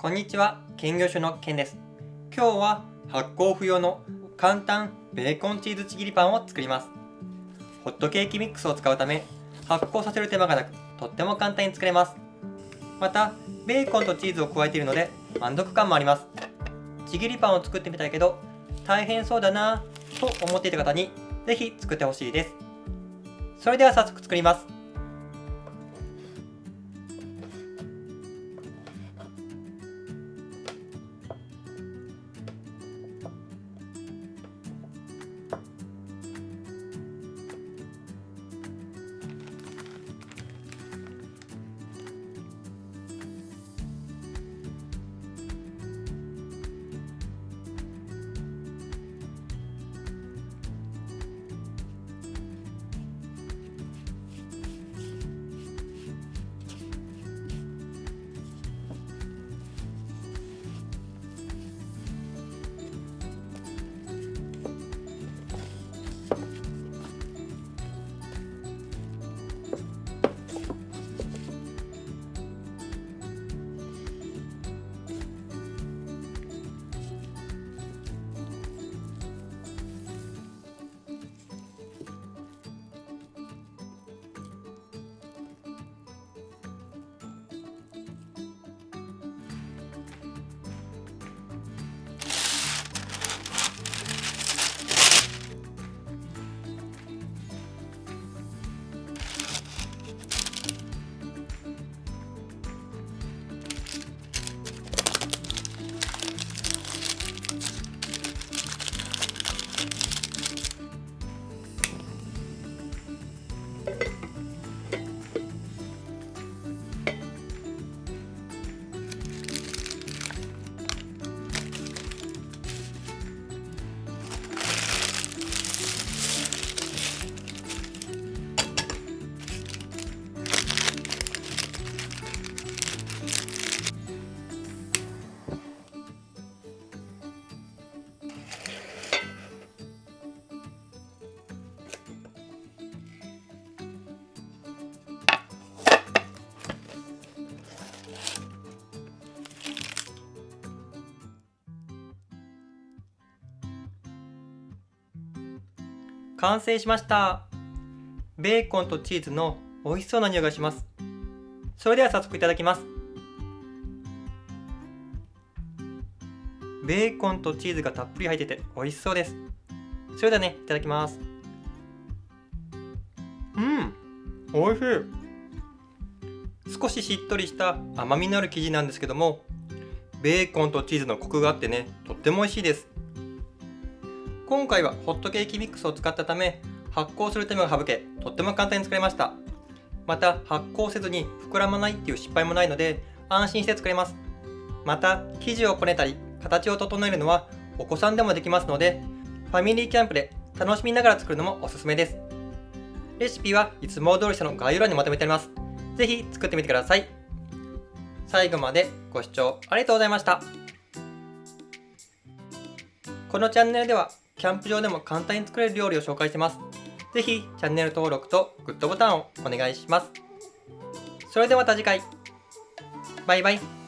こんにちは、兼業種のケンです。今日は発酵不要の簡単ベーコンチーズちぎりパンを作ります。ホットケーキミックスを使うため発酵させる手間がなく、とっても簡単に作れます。また、ベーコンとチーズを加えているので満足感もあります。ちぎりパンを作ってみたいけど大変そうだなぁと思っていた方にぜひ作ってほしいです。それでは早速作ります。完成しました。ベーコンとチーズの美味しそうな匂いがします。それでは早速いただきます。ベーコンとチーズがたっぷり入ってて美味しそうです。それではね、いただきます。美味しい。少ししっとりした甘みのある生地なんですけども、ベーコンとチーズのコクがあってね、とっても美味しいです。今回はホットケーキミックスを使ったため発酵する手間が省け、とっても簡単に作れました。また発酵せずに膨らまないっていう失敗もないので安心して作れます。また生地をこねたり形を整えるのはお子さんでもできますので、ファミリーキャンプで楽しみながら作るのもおすすめです。レシピはいつも通り下の概要欄にまとめてあります。ぜひ作ってみてください。最後までご視聴ありがとうございました。このチャンネルではキャンプ場でも簡単に作れる料理を紹介してます。ぜひチャンネル登録とグッドボタンをお願いします。それではまた次回。バイバイ。